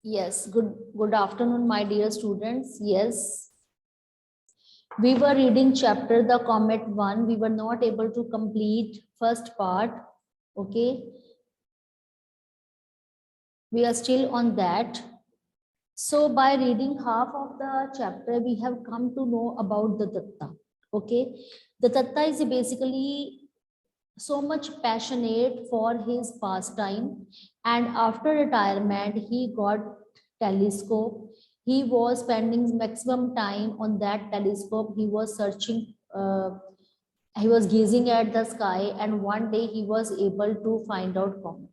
Yes, good afternoon, my dear students. Yes, we were reading chapter The Comet 1. We were not able to complete first part. Okay, we are still on that. So by reading half of the chapter, we have come to know about the Tatta. Okay, the Tatta is basically so much passionate for his pastime, and after retirement he got telescope. He was spending maximum time on that telescope. He was searching, he was gazing at the sky, and one day he was able to find out comet.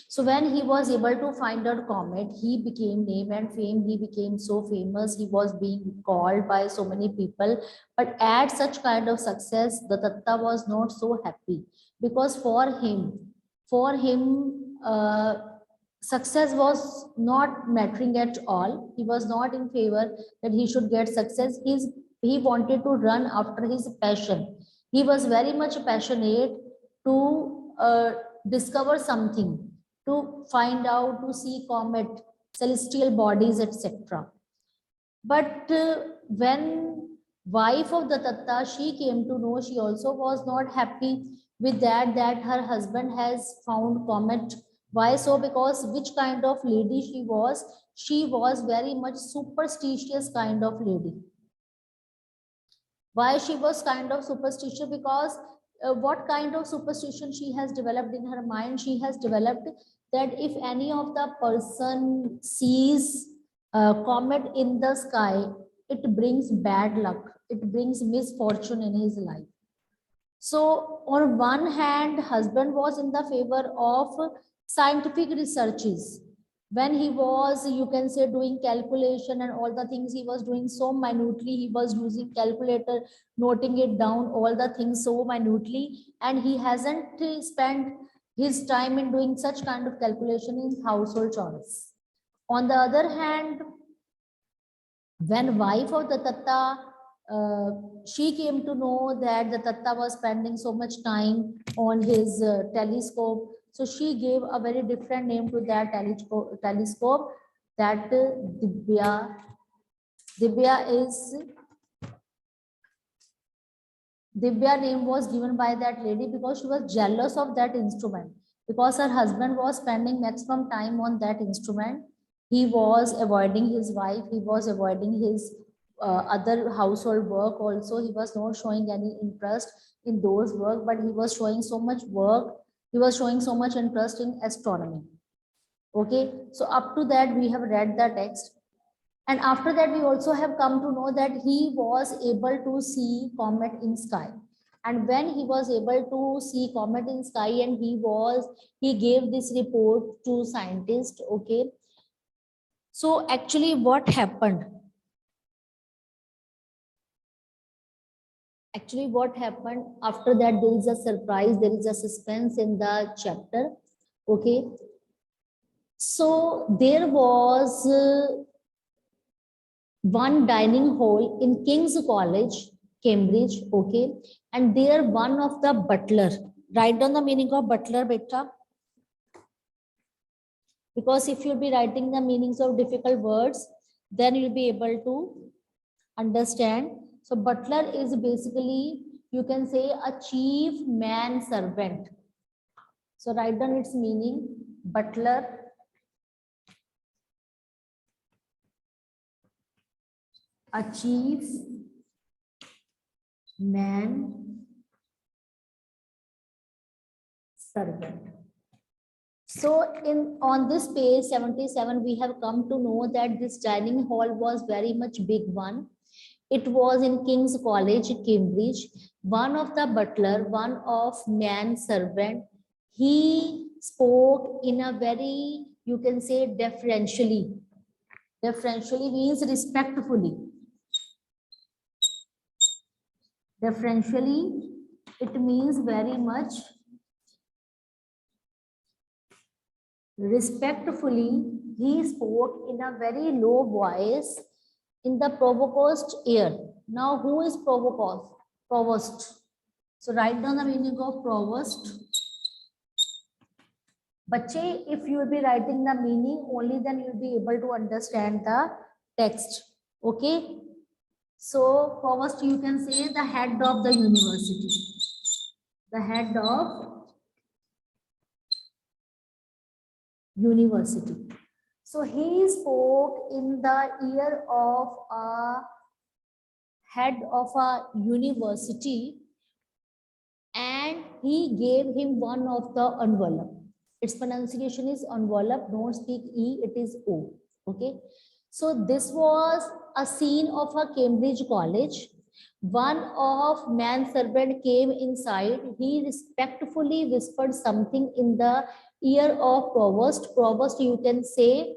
So when he was able to find out comet, he became name and fame. He became so famous. He was being called by so many people. But at such kind of success, the Tatta was not so happy, because for him, success was not mattering at all. He was not in favor that he should get success. He wanted to run after his passion. He was very much passionate to discover something, to find out, to see comet, celestial bodies, etc. But when wife of the Tatta, she came to know, she also was not happy with that her husband has found comet. Why so? Because which kind of lady she was? She was very much superstitious kind of lady. Why she was kind of superstitious? Because what kind of superstition she has developed in her mind? She has developed that if any of the person sees a comet in the sky, it brings bad luck, it brings misfortune in his life. So on one hand, husband was in the favor of scientific researches. When he was, you can say, doing calculation and all the things, he was doing so minutely. He was using calculator, noting it down, all the things so minutely, and he hasn't spent his time in doing such kind of calculation in household chores. On the other hand, when wife of the Tatta, she came to know that the Tatta was spending so much time on his telescope. So she gave a very different name to that telescope, that Divya. Divya name was given by that lady because she was jealous of that instrument, because her husband was spending maximum time on that instrument. He was avoiding his wife, he was avoiding his other household work also. He was not showing any interest in those work, but he was showing so much work. He was showing so much interest in astronomy. Okay, so up to that we have read the text. And after that, we also have come to know that he was able to see comet in sky. And when he was able to see comet in sky, and he gave this report to scientists. Okay. So actually what happened? Actually what happened after that, there is a surprise, there is a suspense in the chapter. Okay. So there was one dining hall in King's College, Cambridge, okay, and there one of the butler, write down the meaning of butler, beta, because if you'll be writing the meanings of difficult words, then you'll be able to understand. So butler is basically, you can say, a chief man servant. So write down its meaning, butler. A chief man servant. So in on this page 77, we have come to know that this dining hall was very much big one. It was in King's College, Cambridge. One of the butler, one of man servant, he spoke in a very, you can say, deferentially. Deferentially means respectfully. Deferentially, it means very much respectfully. He spoke in a very low voice in the provost ear. Now, who is provost? Provost. So write down the meaning of provost. Bache, if you will be writing the meaning, only then you will be able to understand the text. Okay. So first you can say the head of the university. The head of university. So he spoke in the ear of a head of a university, and he gave him one of the envelope. Its pronunciation is envelope, don't speak E, it is O. Okay. So this was a scene of a Cambridge college. One of manservant came inside. He respectfully whispered something in the ear of provost. Provost, you can say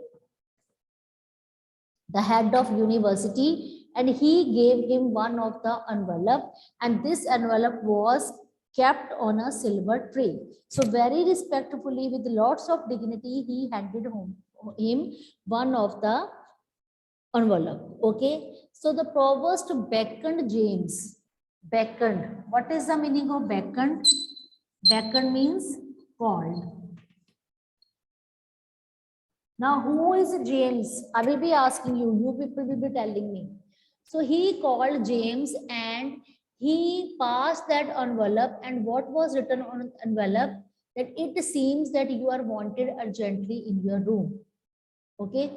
the head of university, and he gave him one of the envelope, and this envelope was kept on a silver tray. So very respectfully, with lots of dignity, he handed him one of the envelope. Okay. So the provost beckoned James. Beckoned. What is the meaning of beckoned? Beckoned means called. Now, who is James? I will be asking you. You people will be telling me. So he called James and he passed that envelope. And what was written on envelope? That it seems that you are wanted urgently in your room. Okay.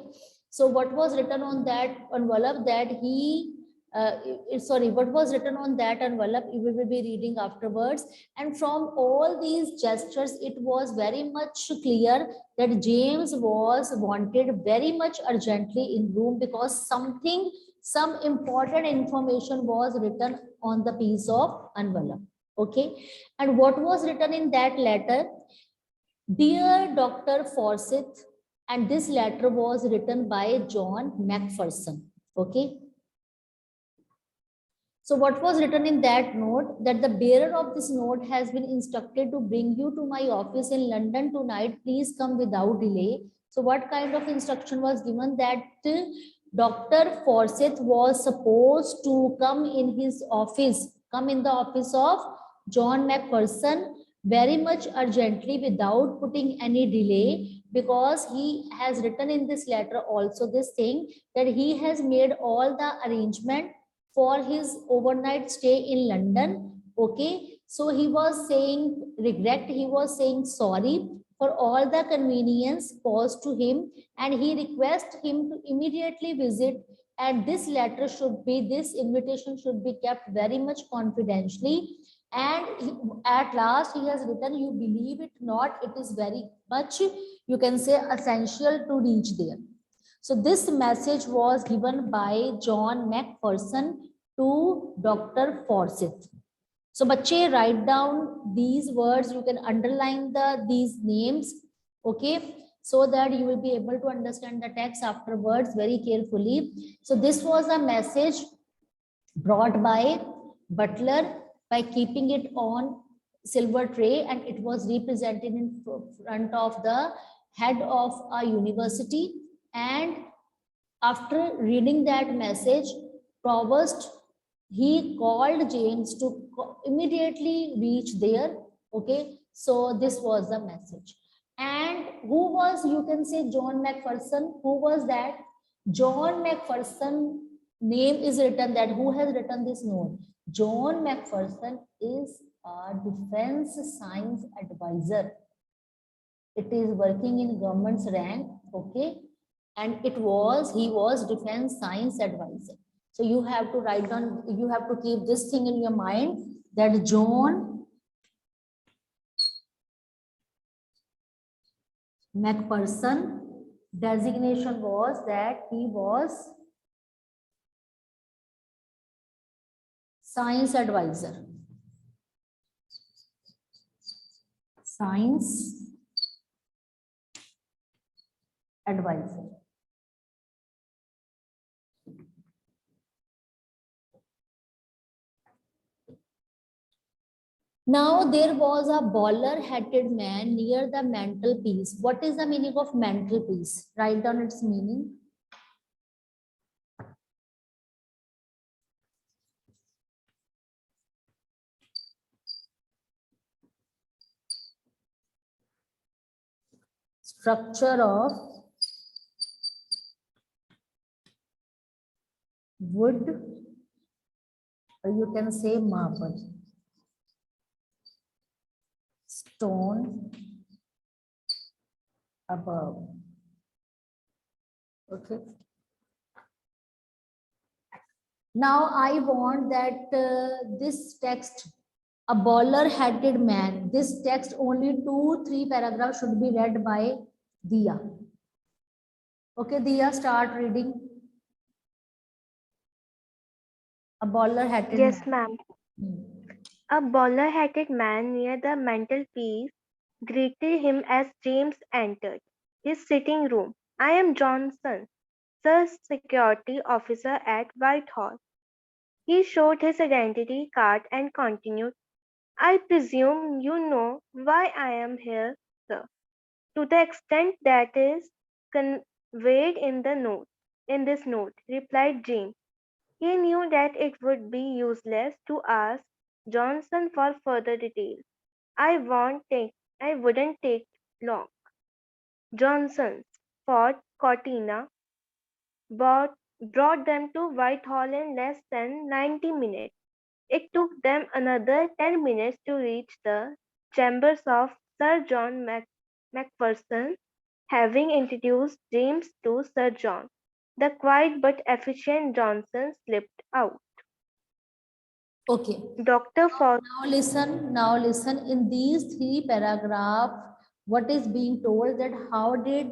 So what was written on that envelope? That he what was written on that envelope, you will be reading afterwards. And from all these gestures, it was very much clear that James was wanted very much urgently in room, because some important information was written on the piece of envelope. Okay. And what was written in that letter? Dear Dr. Forsyth, and this letter was written by John Macpherson. Okay. So what was written in that note? That the bearer of this note has been instructed to bring you to my office in London tonight. Please come without delay. So what kind of instruction was given? That Dr. Forsyth was supposed to come in his office, come in the office of John Macpherson very much urgently without putting any delay, because he has written in this letter also this thing, that he has made all the arrangement for his overnight stay in London. Okay. So he was saying regret, he was saying sorry for all the convenience caused to him, and he requests him to immediately visit. And this letter should be, this invitation should be kept very much confidentially. And at last he has written, you believe it not, it is very much, you can say, essential to reach there. So this message was given by John Macpherson to Dr. Forsyth. So bache, write down these words. You can underline these names. Okay. So that you will be able to understand the text afterwards very carefully. So this was a message brought by Butler by keeping it on silver tray, and it was represented in front of the head of a university. And after reading that message, provost, he called James to immediately reach there. Okay. So this was the message. And who was, you can say, John Macpherson? Who was that? John Macpherson name is written, that who has written this note? John Macpherson is a defense science advisor. It is working in government's rank. Okay. And he was defense science advisor. So you have to write down, you have to keep this thing in your mind, that John Macpherson designation was that he was science advisor. Science advisor. Now there was a bowler-hatted man near the mantelpiece. What is the meaning of mantelpiece? Write down its meaning. structure of wood, or you can say marble, stone above. Okay. Now I want that this text, a bowler-hatted man, this text only 2-3 paragraphs should be read by Diya. Okay, Diya, start reading. A bowler-hatted man. Yes, ma'am. A bowler-hatted man near the mantelpiece greeted him as James entered his sitting room. I am Johnson, Sir Security Officer at Whitehall. He showed his identity card and continued, I presume you know why I am here, sir. To the extent that is conveyed in this note, replied James. He knew that it would be useless to ask Johnson for further details. I wouldn't take long. Johnson's Ford Cortina brought them to Whitehall in less than 90 minutes. It took them another 10 minutes to reach the chambers of Sir John Macpherson, having introduced James to Sir John. The quiet but efficient Johnson slipped out. Okay. Dr. Fawcett. Now listen, in these 3 paragraphs, what is being told, that how did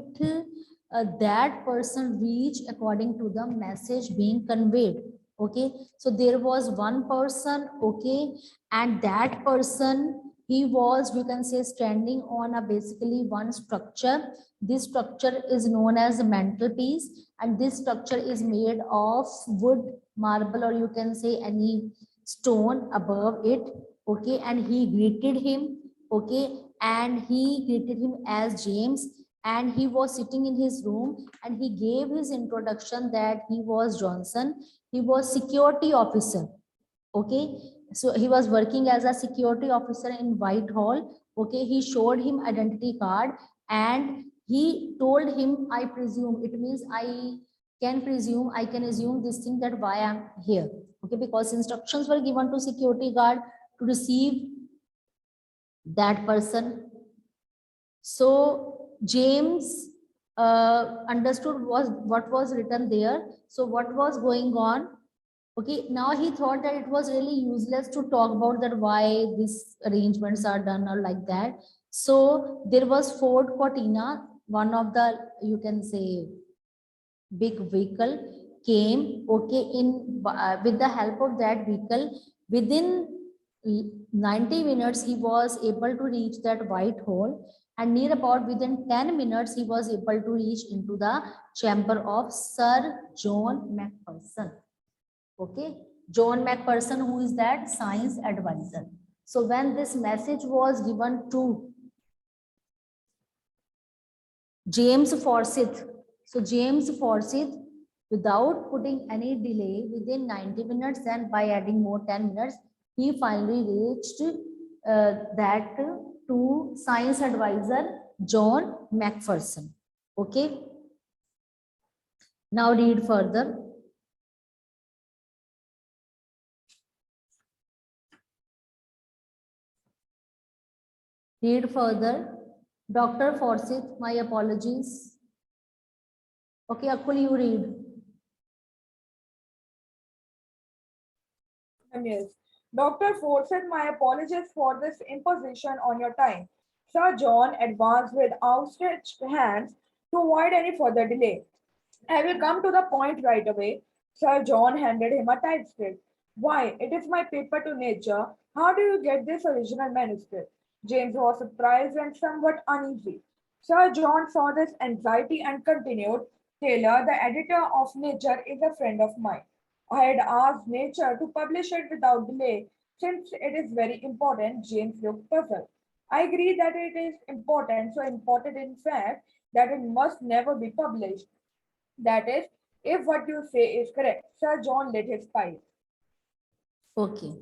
that person reach according to the message being conveyed. Okay, so there was one person, okay, and that person, he was, you can say, standing on a basically one structure. This structure is known as a mantelpiece, and this structure is made of wood, marble, or you can say any stone above it. Okay, and he greeted him. Okay, and he greeted him as James, and he was sitting in his room, and he gave his introduction that he was Johnson. He was security officer. Okay, so he was working as a security officer in Whitehall. Okay, he showed him identity card, and he told him, I presume, it means I can assume this thing, that why I'm here. Okay, because instructions were given to security guard to receive that person. So James understood what was written there. So what was going on? Okay, now he thought that it was really useless to talk about that why these arrangements are done or like that. So there was Ford Cortina, one of the, you can say, big vehicle came. Okay, in with the help of that vehicle, within 90 minutes he was able to reach that Whitehall, and near about within 10 minutes he was able to reach into the chamber of Sir John Macpherson. Okay, John Macpherson, who is that science advisor. So when this message was given to James Forsyth, so James Forsyth, without putting any delay, within 90 minutes and by adding more 10 minutes, he finally reached that to science advisor John Macpherson. Okay, now read further. Read further. Dr. Forsyth, my apologies. Okay, Akul, you read. Yes. Dr. Forsyth, my apologies for this imposition on your time. Sir John advanced with outstretched hands to avoid any further delay. I will come to the point right away. Sir John handed him a typescript. Why, it is my paper to nature. How do you get this original manuscript? James was surprised and somewhat uneasy. Sir John saw this anxiety and continued, Taylor, the editor of Nature, is a friend of mine. I had asked Nature to publish it without delay. Since it is very important, James looked puzzled. I agree that it is important, so important in fact that it must never be published. That is, if what you say is correct. Sir John lit his pipe. Okay.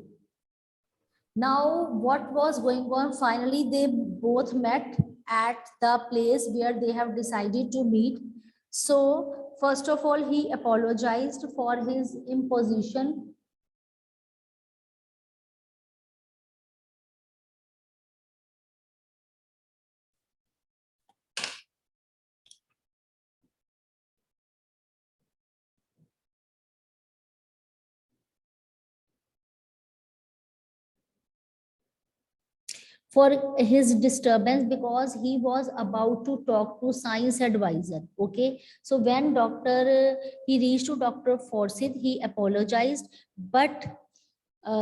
Now, what was going on? Finally, they both met. at the place where they have decided to meet. So first of all, he apologized for his imposition. For his disturbance, because he was about to talk to science advisor. Okay, so when he reached to Dr. Forsyth, he apologized, but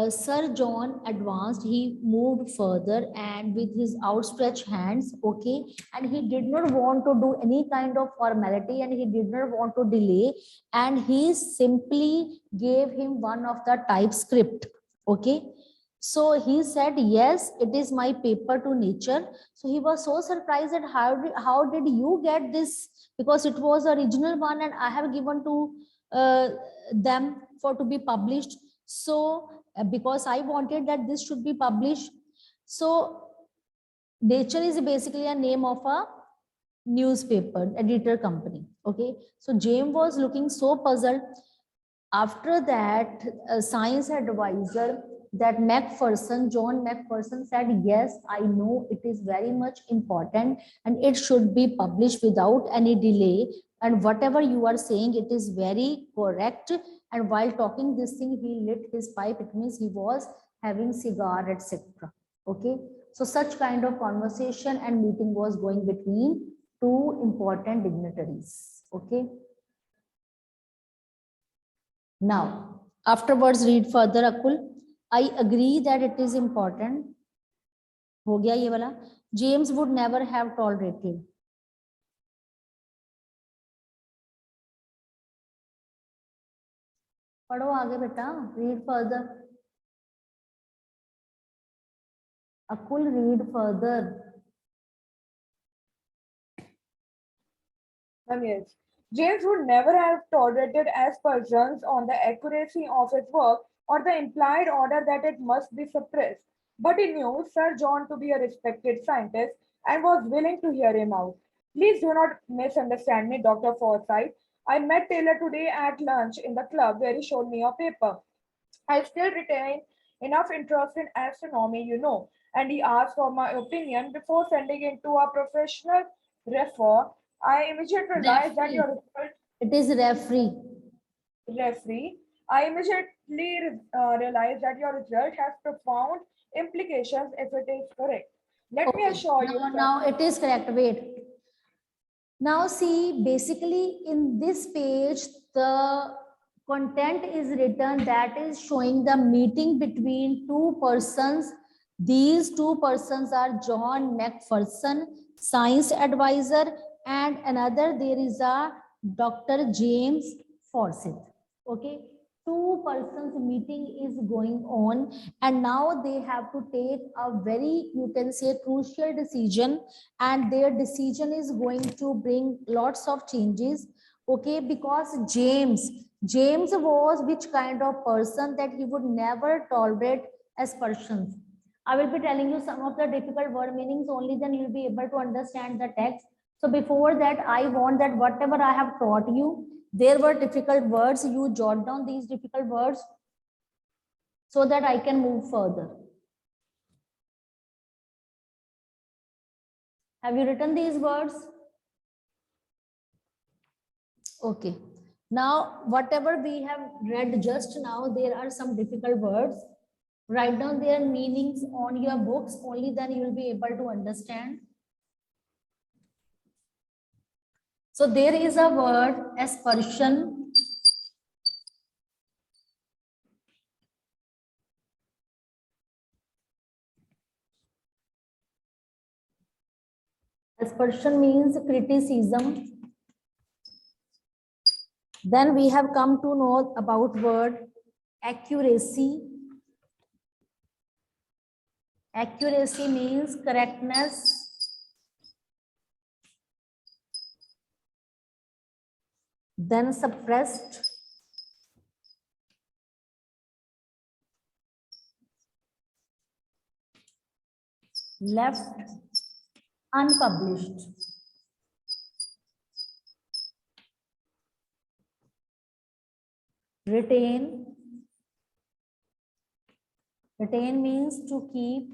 Sir John advanced, he moved further and with his outstretched hands, okay, and he did not want to do any kind of formality and he did not want to delay, and he simply gave him one of the typescript, okay. So he said, yes, it is my paper to nature. So he was so surprised that how did you get this? Because it was original one and I have given to them for to be published. So because I wanted that this should be published. So Nature is basically a name of a newspaper editor company. Okay. So James was looking so puzzled. After that, a science advisor, that John Macpherson said, yes, I know it is very much important and it should be published without any delay. And whatever you are saying, it is very correct. And while talking this thing, he lit his pipe. It means he was having cigar, etc. Okay. So such kind of conversation and meeting was going between two important dignitaries. Okay. Now, afterwards, read further, Akul. I agree that it is important. हो गया ये वाला. James would never have tolerated. पढ़ो आगे बेटा. Read further. Akul, read further. Yes. James would never have tolerated aspersions on the accuracy of his work or the implied order that it must be suppressed. But he knew Sir John to be a respected scientist and was willing to hear him out. Please do not misunderstand me, Dr. Forsyth. I met Taylor today at lunch in the club where he showed me a paper. I still retain enough interest in astronomy, and he asked for my opinion before sending it to a professional refer. I immediately realized that your result, It is referee. referee, I immediately realized that your result has profound implications if it is correct. Let me Okay. assure you, Now it is correct. Wait. Now see, basically in this page, the content is written that is showing the meeting between two persons. These two persons are John Macpherson, science advisor, and another there is a Dr. James Forsyth. Okay, two persons meeting is going on, and now they have to take a very, you can say, crucial decision, and their decision is going to bring lots of changes. Okay, because James was which kind of person that he would never tolerate aspersions. I will be telling you some of the difficult word meanings only, then you'll be able to understand the text. So before that, I want that whatever I have taught you, there were difficult words, you jot down these difficult words so that I can move further. Have you written these words? Okay. Now, whatever we have read just now, there are some difficult words. Write down their meanings on your books, only then you will be able to understand. So there is a word aspersion. Aspersion means criticism. Then we have come to know about word accuracy. Accuracy means correctness. Then suppressed. Left unpublished. Retain. Retain means to keep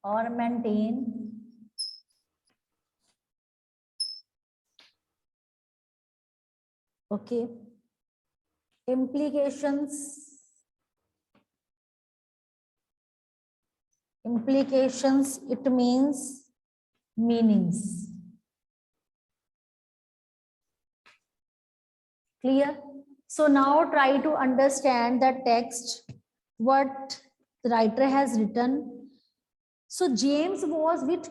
or maintain. Okay. Implications. Implications, it means meanings. Clear? So now try to understand the text, what the writer has written. So James was with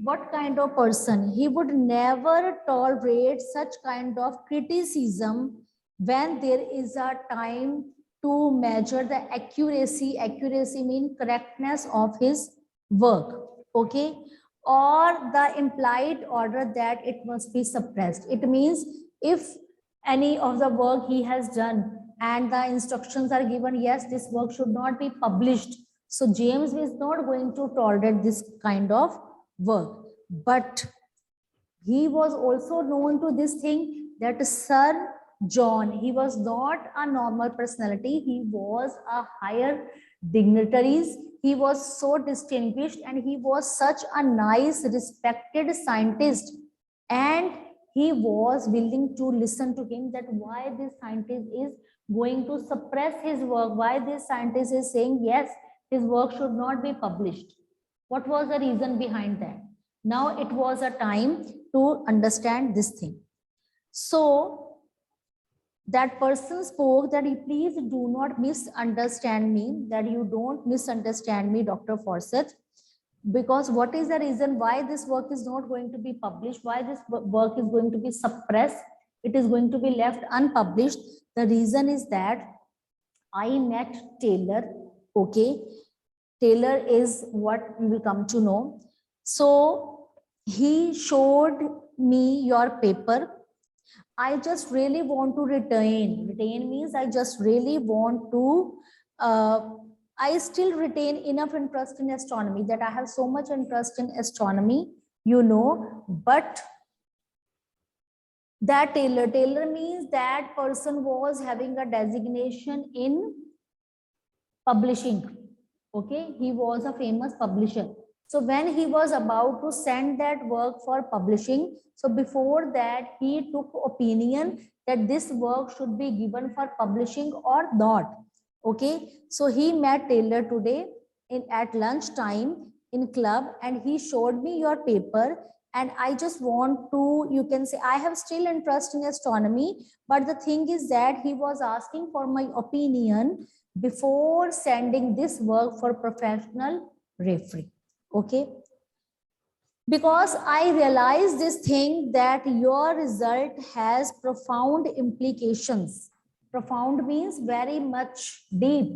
what kind of person? He would never tolerate such kind of criticism when there is a time to measure the accuracy. Accuracy means correctness of his work. Okay. Or the implied order that it must be suppressed. It means if any of the work he has done and the instructions are given, yes, this work should not be published. So James is not going to tolerate this kind of work. But he was also known to this thing that Sir John, he was not a normal personality. He was a higher dignitaries. He was so distinguished and he was such a nice, respected scientist. And he was willing to listen to him that why this scientist is going to suppress his work, why this scientist is saying, yes, his work should not be published. What was the reason behind that? Now it was a time to understand this thing. So that person spoke that, please do not misunderstand me, that you don't misunderstand me, Dr. Fawcett, because what is the reason why this work is not going to be published, why this work is going to be suppressed, it is going to be left unpublished. The reason is that I met Taylor. Okay, Taylor is what you will come to know. So he showed me your paper. I just really want to retain. Retain means I just really want to, I still retain enough interest in astronomy, that I have so much interest in astronomy, you know, but that Taylor means that person was having a designation in publishing. Okay, he was a famous publisher. So when he was about to send that work for publishing, so before that he took opinion that this work should be given for publishing or not. Okay, so he met Taylor today at lunch time in club, and he showed me your paper. And I just want to, you can say, I have still interest in astronomy, but the thing is that he was asking for my opinion before sending this work for professional referee. Okay, because I realize this thing that your result has profound implications. Profound means very much deep.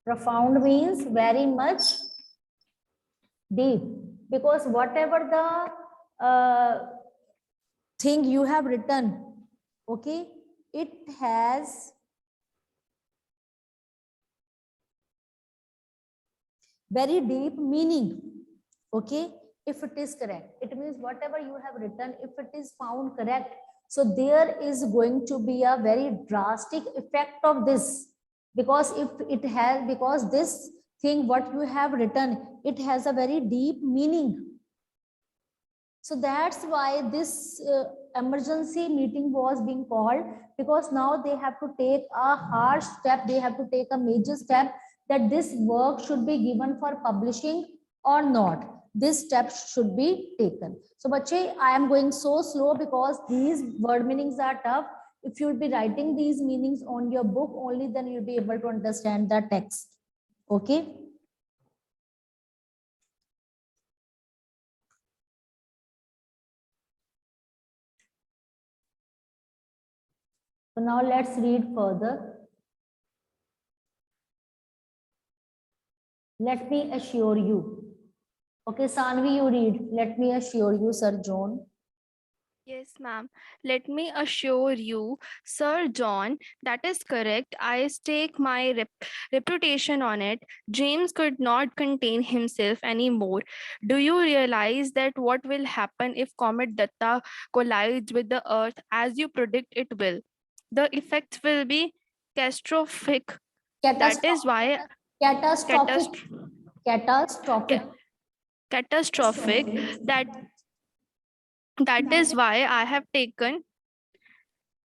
Profound means very much deep, because whatever the thing you have written, okay, it has very deep meaning. Okay, if it is correct, it means whatever you have written, if it is found correct, so there is going to be a very drastic effect of this, because if it has, because this thing what you have written, it has a very deep meaning. So that's why this emergency meeting was being called, because now they have to take a harsh step, they have to take a major step, that this work should be given for publishing or not. This step should be taken. So bache, I am going so slow because these word meanings are tough. If you'll be writing these meanings on your book only, then you'll be able to understand the text. Okay. So now let's read further. Let me assure you. Okay, Sanvi, you read. Let me assure you, Sir John. Yes, ma'am. Let me assure you, Sir John, that is correct. I stake my reputation on it. James could not contain himself anymore. Do you realize that what will happen if Comet Datta collides with the Earth as you predict it will? The effects will be catastrophic. That is Catastrophic. why Catastrophic. catast- Catastrophic. ca- catastrophic. That is why I have taken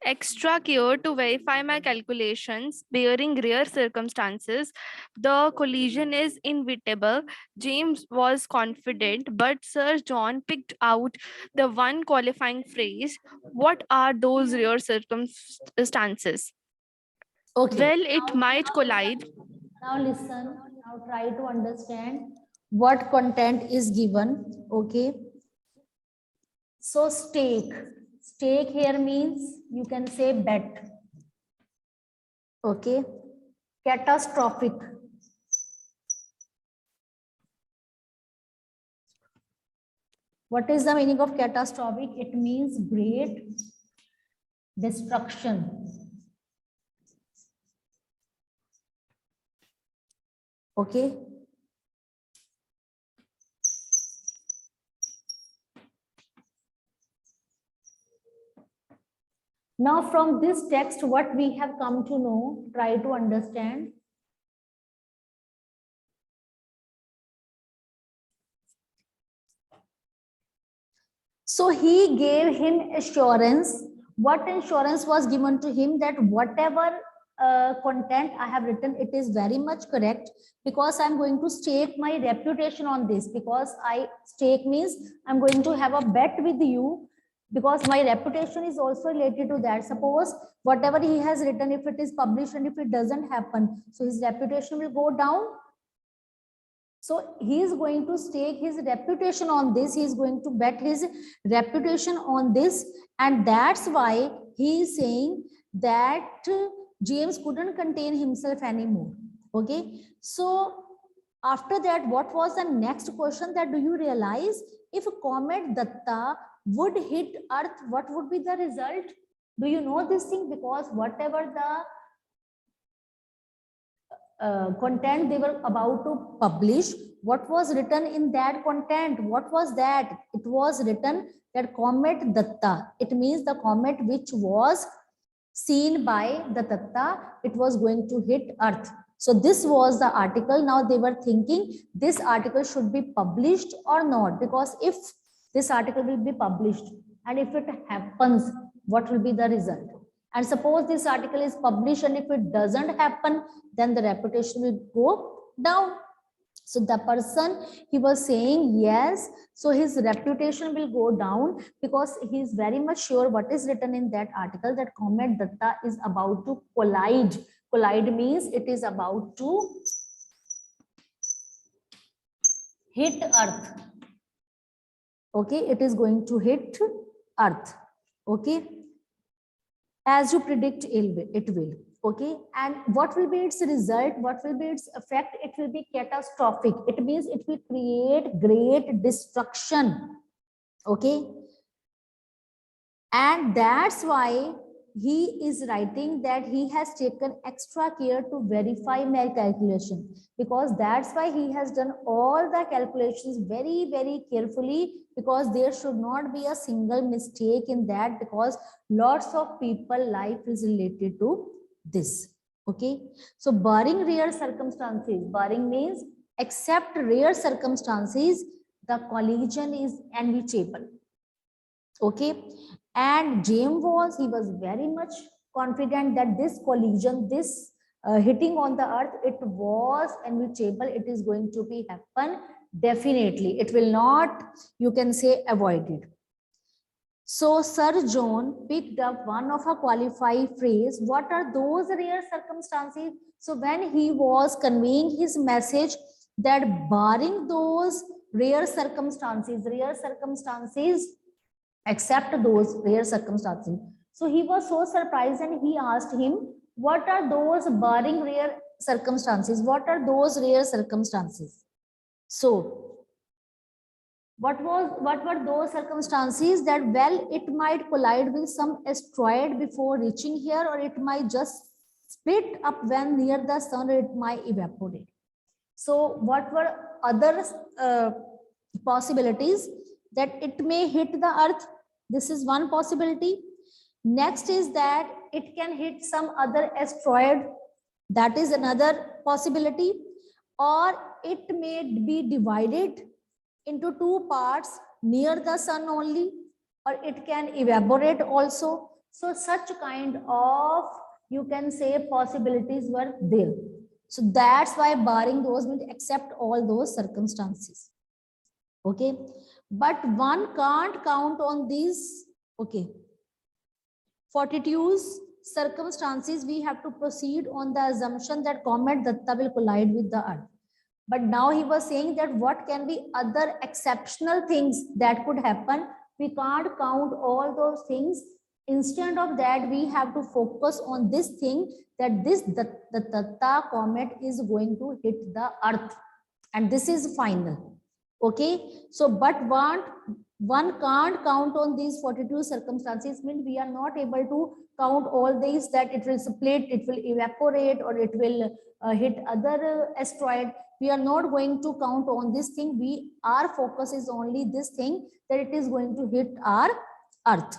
extra care to verify my calculations. Bearing rare circumstances, the collision is inevitable. James was confident, but Sir John picked out the one qualifying phrase. What are those rare circumstances? Okay. Well, it might collide. Now listen. Now try to understand what content is given. Okay. So stake. Stake here means you can say bet. Okay. Catastrophic. What is the meaning of catastrophic? It means great destruction. Okay. Now from this text, what we have come to know, try to understand. So he gave him assurance. What assurance was given to him? That whatever content I have written, it is very much correct, because I'm going to stake my reputation on this. Because I stake means I'm going to have a bet with you, because my reputation is also related to that. Suppose whatever he has written, if it is published and if it doesn't happen, so his reputation will go down. So he is going to stake his reputation on this. He is going to bet his reputation on this. And that's why he is saying that James couldn't contain himself anymore. Okay. So after that, what was the next question? That do you realize if Comet Datta would hit Earth, what would be the result? Do you know this thing? Because whatever the content they were about to publish, what was written in that content? What was that? It was written that Comet Datta. It means the comet which was seen by the Datta, it was going to hit Earth. So this was the article. Now they were thinking this article should be published or not, because if this article will be published and if it happens, what will be the result? And suppose this article is published and if it doesn't happen, then the reputation will go down. So the person, he was saying yes, so his reputation will go down, because he is very much sure what is written in that article, that Comet Datta is about to collide. Collide means it is about to hit Earth. Okay, it is going to hit Earth. Okay, as you predict it will. Okay, and what will be its result? What will be its effect? It will be catastrophic. It means it will create great destruction. Okay, and that's why he is writing that he has taken extra care to verify my calculation, because that's why he has done all the calculations very, very carefully, because there should not be a single mistake in that, because lots of people life is related to this. Okay, so barring rare circumstances, barring means except rare circumstances, the collision is inevitable. Okay, and James he was very much confident that this collision, this hitting on the earth, it was inevitable. It is going to be happen definitely. It will not, you can say, avoided. So Sir John picked up one of a qualified phrase. What are those rare circumstances? So when he was conveying his message that barring those rare circumstances, except those rare circumstances. So he was so surprised and he asked him, what are those barring rare circumstances? What are those rare circumstances? So what were those circumstances that, well, it might collide with some asteroid before reaching here, or it might just split up when near the sun, or it might evaporate. So what were other possibilities? That it may hit the earth. This is one possibility. Next is that it can hit some other asteroid. That is another possibility. Or it may be divided into two parts near the sun only, or it can evaporate also. So such kind of, you can say, possibilities were there. So that's why barring those means accept all those circumstances. Okay, but one can't count on these. Okay, fortuitous circumstances, we have to proceed on the assumption that comet Datta will collide with the earth. But now he was saying that what can be other exceptional things that could happen. We can't count all those things. Instead of that, we have to focus on this thing, that the Datta comet is going to hit the earth, and this is final. Okay, so but one can't count on these 42 circumstances, means we are not able to count all these, that it will split, it will evaporate, or it will hit other asteroid. We are not going to count on this thing. Our focus is only this thing, that it is going to hit our earth.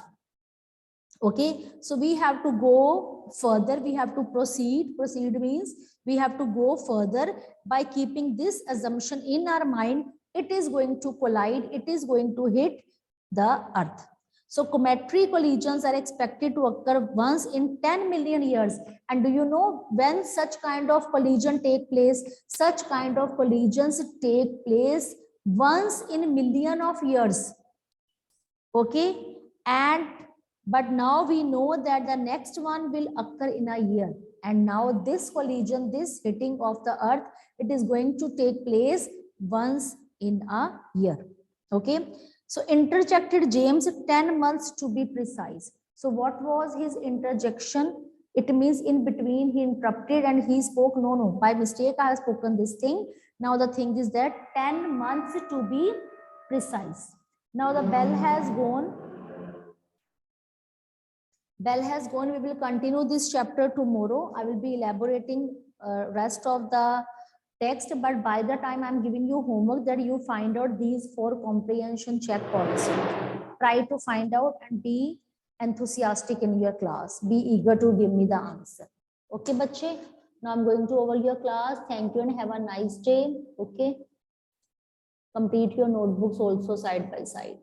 Okay, so we have to go further, we have to proceed means we have to go further by keeping this assumption in our mind. It is going to collide, it is going to hit the earth. So cometary collisions are expected to occur once in 10 million years. And do you know when such kind of collision take place? Such kind of collisions take place once in a million of years. Okay, but now we know that the next one will occur in a year. And now this collision, this hitting of the earth, it is going to take place once in a year. Okay, so interjected James 10 months to be precise. So what was his interjection? It means in between he interrupted and he spoke, no, by mistake I have spoken this thing. Now the thing is that 10 months to be precise. Now the bell has gone. We will continue this chapter tomorrow. I will be elaborating rest of the text, but by the time I'm giving you homework, that you find out these 4 comprehension check also. Try to find out and be enthusiastic in your class. Be eager to give me the answer. Okay, bache? Now I'm going to over your class. Thank you and have a nice day. Okay. Complete your notebooks also side by side.